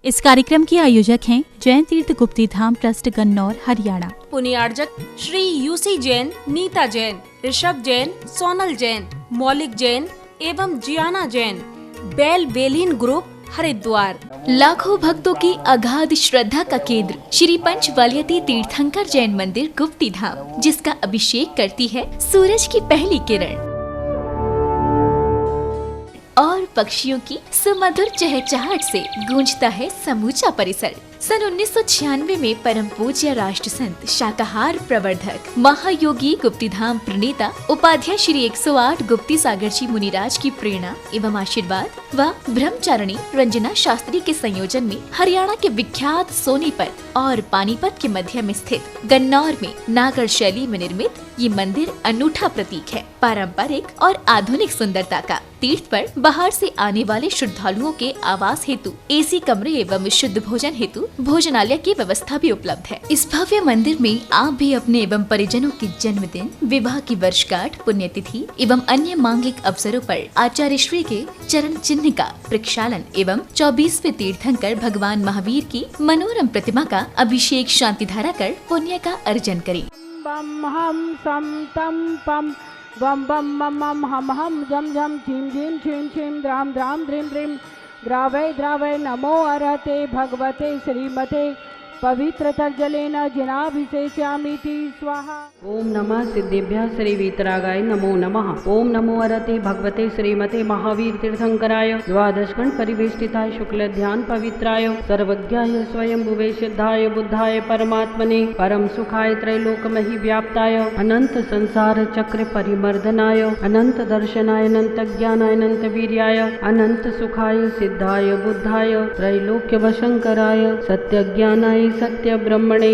इस कार्यक्रम के आयोजक हैं जैन तीर्थ गुप्ती धाम ट्रस्ट गन्नौर हरियाणा। पुण्यार्जक श्री यूसी जैन, नीता जैन, ऋषभ जैन, सोनल जैन, मौलिक जैन एवं जियाना जैन, बेल बेलिन ग्रुप हरिद्वार। लाखों भक्तों की अगाध श्रद्धा का केंद्र श्री पंचवालियती तीर्थंकर जैन मंदिर गुप्ती धाम, जिसका अभिषेक करती है सूरज की पहली किरण और पक्षियों की सुमधुर चहचहाहट से गूंजता है समूचा परिसर। सन 1996 में परम पूज्य राष्ट्र संत शाकाहार प्रवर्धक महायोगी गुप्तीधाम प्रणेता उपाध्याय श्री 108 गुप्ती सागर जी मुनिराज की प्रेरणा एवं आशीर्वाद व ब्रह्मचारिणी रंजना शास्त्री के संयोजन में हरियाणा के विख्यात सोनीपत और पानीपत के मध्य में स्थित गन्नौर में नागर शैली में निर्मित ये मंदिर अनूठा प्रतीक है पारंपरिक और आधुनिक सुंदरता का। तीर्थ पर बाहर से आने वाले श्रद्धालुओं के आवास हेतु एसी कमरे एवं शुद्ध भोजन हेतु भोजनालय की व्यवस्था भी उपलब्ध है। इस भव्य मंदिर में आप भी अपने एवं परिजनों के जन्मदिन, विवाह की वर्षगांठ, पुण्यतिथि एवं अन्य मांगिक अवसरों पर आचार्य श्री के चरण चिन्ह का प्रक्षालन एवं 24वें तीर्थंकर भगवान महावीर की मनोरम प्रतिमा का अभिषेक शांति धारा कर पुण्य का अर्जन करें। बम हम सम तम पम बम बम मम मम हम हम जम जम झीम झीम छीम छीम द्राम द्राम द्रीम द्रीम द्रावय द्रावय नमो अरहते भगवते श्रीमते पवित्र तर्जलेन जिनाभिषेच्यामीति स्वाहा। ओम नमः सिद्धेभ्यः श्री वीतरागाय नमो नमः। ओम नमो अरहते भगवते श्रीमते महावीर तीर्थंकराय द्वादशगण परिवेष्टिताय शुक्ल ध्यान पवित्राय सर्वज्ञाय स्वयंभुवे सिद्धाय बुद्धाय परमात्मने परम सुखाय त्रैलोकमहि व्याप्ताय अनंत संसार चक्र परिमर्दनाय अनंत दर्शनाय अनंत ज्ञानाय अनंत वीर्याय अनंत सुखाय सिद्धाय बुद्धाय त्रैलोक्य वशंकराय सत्य ज्ञानाय सत्य ब्रह्मणे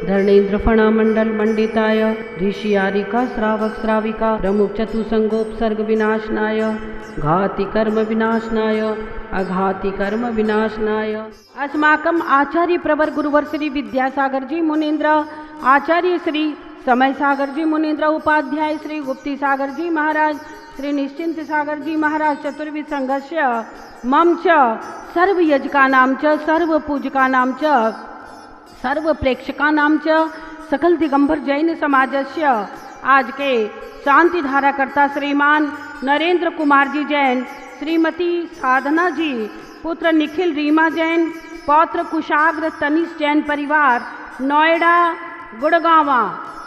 धर्णेन्द्र फणा मंडल मंडिताय ऋषियारिका श्रावक श्राविका प्रमुख चतुसंगोपसर्ग विनाशनाय घाति कर्म विनाशनाय अघाति कर्म विनाशनाय। अस्माकम आचार्य प्रवर गुरुवर श्री विद्यासागर जी मुनीन्द्र, आचार्य श्री समय सागर जी मुनीन्द्र, उपाध्याय श्री गुप्ती सागर जी महाराज, श्री निश्चिंत सागर जी महाराज, चतुर्विध संघस्य मम च सर्व यजकानां च सर्व पूजकानां च सर्व प्रेक्षकानां च सकल दिगंबर जैन समाजस्य आज के शांति धारा करता श्रीमान नरेंद्र कुमार जी जैन, श्रीमती साधना जी, पुत्र निखिल रीमा जैन, पौत्र कुशाग्र तनिष जैन परिवार नोएडा गुड़गांवा,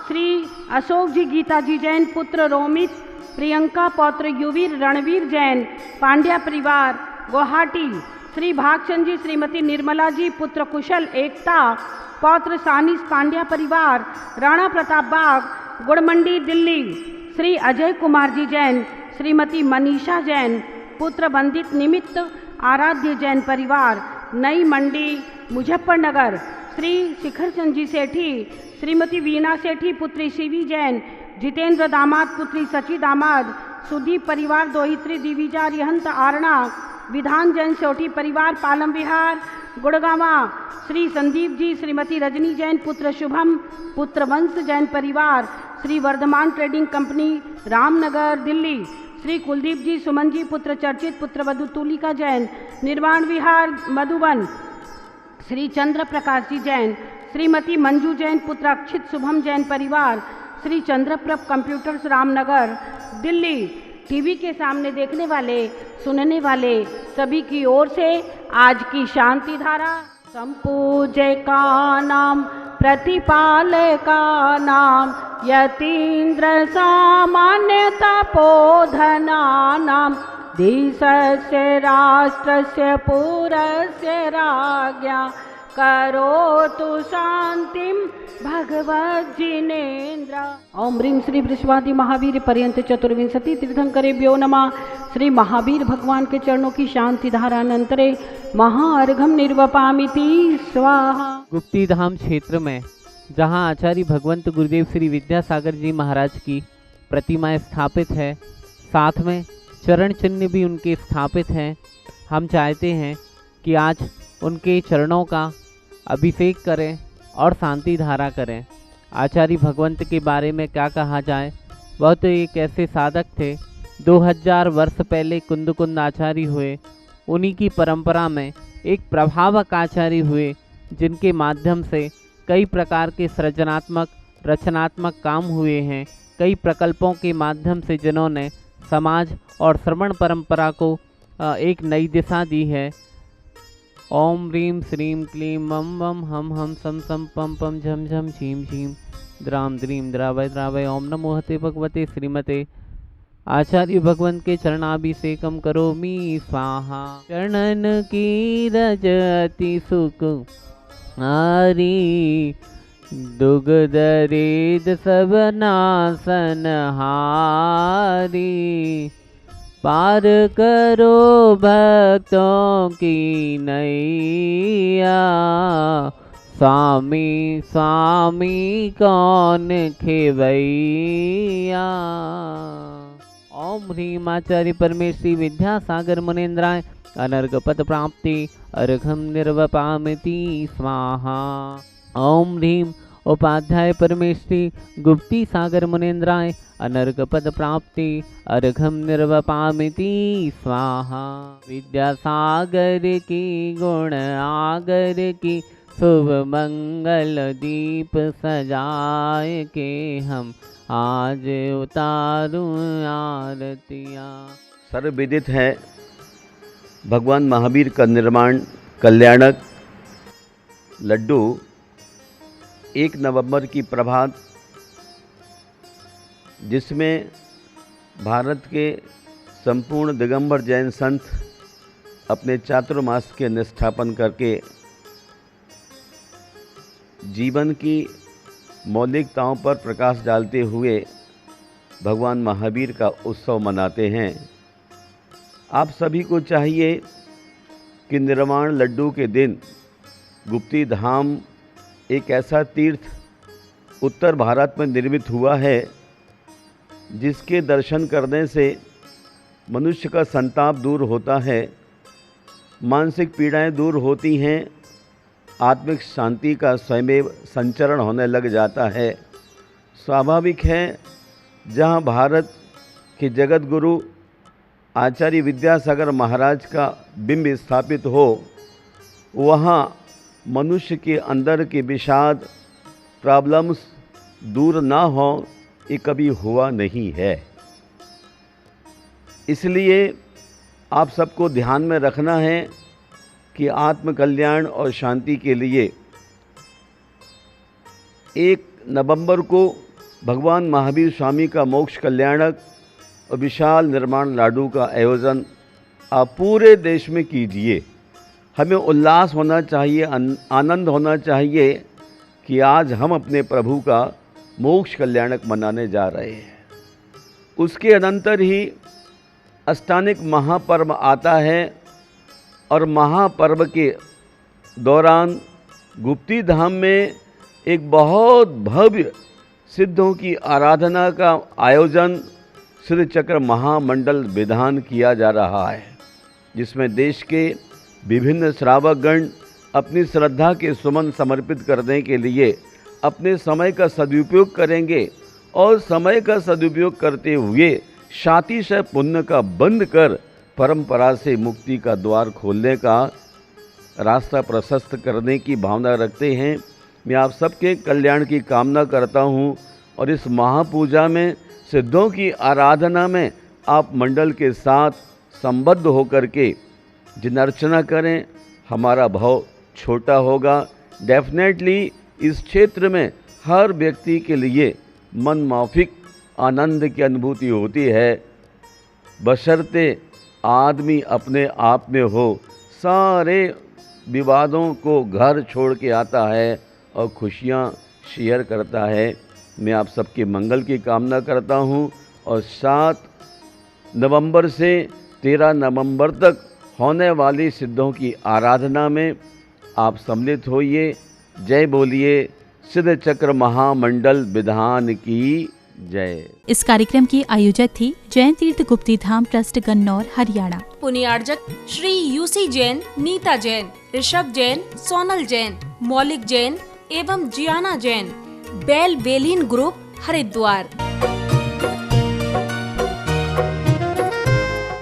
श्री अशोक जी गीता जी जैन, पुत्र रोमित प्रियंका, पौत्र युवीर रणवीर जैन, पांड्या परिवार गुवाहाटी, श्री भागचंद जी, श्रीमती निर्मला जी, पुत्र कुशल एकता, पौत्र सानिस पांड्या परिवार राणा प्रताप बाग गुड़मंडी दिल्ली, श्री अजय कुमार जी जैन, श्रीमती मनीषा जैन, पुत्र वंदित निमित्त आराध्य जैन परिवार नई मंडी मुजफ्फरनगर, श्री शिखर चंद जी सेठी, श्रीमती वीणा सेठी, पुत्री शिवी जैन, जितेंद्र दामाद, पुत्री सची दामाद, सुदीप परिवार दोहित्री दिविजा रिहंत आरणा, विधान जैन सोटी परिवार पालम विहार गुड़गांवा, श्री संदीप जी, श्रीमती रजनी जैन, पुत्र शुभम, पुत्र वंश जैन परिवार श्री वर्धमान ट्रेडिंग कंपनी रामनगर दिल्ली, श्री कुलदीप जी, सुमन जी, पुत्र चर्चित, पुत्र वधु तुलिका जैन, निर्वाण विहार मधुबन, श्री चंद्र प्रकाश जी जैन, श्रीमती मंजू जैन, पुत्र अक्षित शुभम जैन परिवार श्री चंद्रप्रभ कंप्यूटर्स रामनगर दिल्ली। टीवी के सामने देखने वाले सुनने वाले सभी की ओर से आज की शांति धारा संपूज्य का नाम प्रतिपालय का नाम यतीन्द्र सामान्य तपोधना नाम देशस्य राष्ट्रस्य पुरस्य राज्ञा करोतु शांतिम भगवत जिनेन्द्र। ओम ह्रीं श्री वृषवादि महावीर पर्यंत चतुर्विंशति तीर्थंकरेभ्यो नमः। श्री महावीर भगवान के चरणों की शांति धारानंतरे महाअर्घम निर्वपामिति स्वाहा। गुप्ती धाम क्षेत्र में जहां आचार्य भगवंत गुरुदेव श्री विद्यासागर जी महाराज की प्रतिमाएं स्थापित है, साथ में चरण चिन्ह भी उनके स्थापित हैं, हम चाहते हैं कि आज उनके चरणों का अभिषेक करें और शांति धारा करें। आचार्य भगवंत के बारे में क्या कहा जाए, वह तो एक ऐसे साधक थे 2000 वर्ष पहले कुंद आचार्य हुए, उन्हीं की परंपरा में एक प्रभावक आचार्य हुए, जिनके माध्यम से कई प्रकार के सृजनात्मक रचनात्मक काम हुए हैं। कई प्रकल्पों के माध्यम से जिन्होंने समाज और श्रवण परंपरा को एक नई दिशा दी है। ओम ह्रीं श्रीं क्लीं मम वम हम सम सम पम पम झम झम झीम झीम द्राम द्रीम द्रावय द्रावय। ओम नमो हते भगवते श्रीमते आचार्य भगवंत के चरणाभिषेकम करोमि स्वाहा। चरणन की रज अति सुख हारी, दुग्ध रेद सब नासन हारी। पार करो भक्तों की नैया, स्वामी स्वामी कौन खेवैया। ओम ह्रीं आचार्य परमेश्वरी विद्यासागर मुनीन्द्राय अनर्घ पद प्राप्ति अर्घम निर्वपामिति स्वाहा। ओम ह्रीं उपाध्याय परमेश्वरी गुप्ती सागर मुनीन्द्राय अनर्घ पद प्राप्ति अर्घम निर्वपामिति स्वाहा। विद्यासागर की गुण आगर की शुभ मंगल दीप सजाए के हम आज उतारूं आरतियाँ। सर्वविदित है भगवान महावीर का निर्माण कल्याणक लड्डू 1 नवंबर की प्रभात, जिसमें भारत के संपूर्ण दिगंबर जैन संत अपने चातुर्मास के निष्ठापन करके जीवन की मौलिकताओं पर प्रकाश डालते हुए भगवान महावीर का उत्सव मनाते हैं। आप सभी को चाहिए कि निर्वाण लड्डू के दिन गुप्ती धाम एक ऐसा तीर्थ उत्तर भारत में निर्मित हुआ है, जिसके दर्शन करने से मनुष्य का संताप दूर होता है, मानसिक पीड़ाएं दूर होती हैं, आत्मिक शांति का स्वयमेव संचरण होने लग जाता है। स्वाभाविक है, जहाँ भारत के जगत गुरु आचार्य विद्यासागर महाराज का बिंब स्थापित हो, वहाँ मनुष्य के अंदर के विषाद प्रॉब्लम्स दूर ना हो, ये कभी हुआ नहीं है। इसलिए आप सबको ध्यान में रखना है कि आत्म कल्याण और शांति के लिए 1 नवंबर को भगवान महावीर स्वामी का मोक्ष कल्याणक और विशाल निर्माण लाडू का आयोजन आप पूरे देश में कीजिए। हमें उल्लास होना चाहिए, आनंद होना चाहिए कि आज हम अपने प्रभु का मोक्ष कल्याणक मनाने जा रहे हैं। उसके अनंतर ही अष्टानिक महापर्व आता है और महापर्व के दौरान गुप्ती धाम में एक बहुत भव्य सिद्धों की आराधना का आयोजन श्री चक्र महामंडल विधान किया जा रहा है, जिसमें देश के विभिन्न श्रावकगण अपनी श्रद्धा के सुमन समर्पित करने के लिए अपने समय का सदुपयोग करेंगे और समय का सदुपयोग करते हुए शातिशय पुण्य का बंद कर परंपरा से मुक्ति का द्वार खोलने का रास्ता प्रशस्त करने की भावना रखते हैं। मैं आप सबके कल्याण की कामना करता हूं और इस महापूजा में सिद्धों की आराधना में आप मंडल के साथ संबद्ध होकर के जिन अर्चना करें, हमारा भाव छोटा होगा। डेफिनेटली इस क्षेत्र में हर व्यक्ति के लिए मन माफिक आनंद की अनुभूति होती है, बशर्ते आदमी अपने आप में हो। सारे विवादों को घर छोड़ के आता है और खुशियाँ शेयर करता है। मैं आप सबके मंगल की कामना करता हूँ और 7 नवंबर से 13 नवंबर तक होने वाली सिद्धों की आराधना में आप सम्मिलित होइए। जय बोलिए सिद्ध चक्र महामंडल विधान की जय। इस कार्यक्रम की आयोजक थी जैन तीर्थ गुप्ती धाम ट्रस्ट गन्नौर हरियाणा। पुण्यार्जक श्री यूसी जैन, नीता जैन, ऋषभ जैन, सोनल जैन, मौलिक जैन एवं जियाना जैन, बेल बेलिन ग्रुप हरिद्वार।